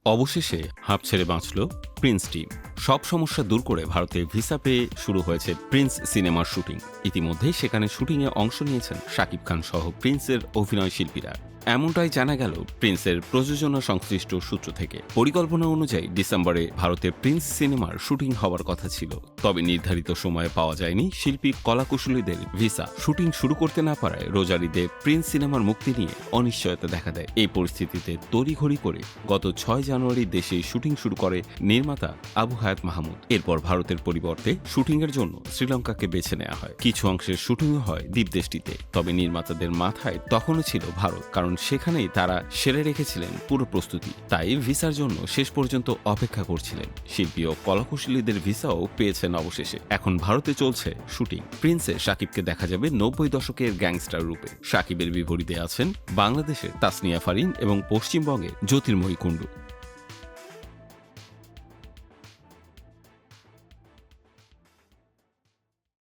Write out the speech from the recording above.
অবশেষে হাঁপ ছেড়ে বাঁচল প্রিন্স টিম। সব সমস্যা দূর করে ভারতে ভিসা পেয়ে শুরু হয়েছে প্রিন্স সিনেমার শুটিং। ইতিমধ্যেই সেখানে শুটিংয়ে অংশ নিয়েছেন শাকিব খান সহ প্রিন্সের অভিনয় শিল্পীরা। এমনটাই জানা গেল প্রিন্সের প্রযোজনা সংশ্লিষ্ট সূত্র থেকে। পরিকল্পনা অনুযায়ী ডিসেম্বরে ভারতে প্রিন্স সিনেমার শুটিং হওয়ার কথা ছিল, তবে নির্ধারিত সময়ে পাওয়া যায়নি শিল্পী কলাকুশলীদের ভিসা। শুটিং শুরু করতে না পারায় রোজার ঈদে প্রিন্স সিনেমার মুক্তি নিয়ে অনিশ্চয়তা দেখা দেয়। এই পরিস্থিতিতে তড়িঘড়ি করে গত 6 জানুয়ারি দেশে শুটিং শুরু করে নির্মাতা আবু হায়াত মাহমুদ। এরপর ভারতের পরিবর্তে শুটিংয়ের জন্য শ্রীলঙ্কাকে বেছে নেওয়া হয়। কিছু অংশের শুটিং হয় দ্বীপদেশটিতে, তবে নির্মাতাদের মাথায় তখনও ছিল ভারত, কারণ সেখানেই তারা সেরে রেখেছিলেন পুরো প্রস্তুতি। তাই ভিসার জন্য শেষ পর্যন্ত অপেক্ষা করছিলেন। শিল্পী ও কলাকুশলীদের ভিসাও পেয়েছেন অবশেষে। এখন ভারতে চলছে শুটিং। প্রিন্সে শাকিবকে দেখা যাবে 90 দশকের গ্যাংস্টার রূপে। শাকিবের বিপরীতে আছেন বাংলাদেশের তাসনিয়া ফারিন এবং পশ্চিমবঙ্গের জ্যোতির্ময়ী কুণ্ডু।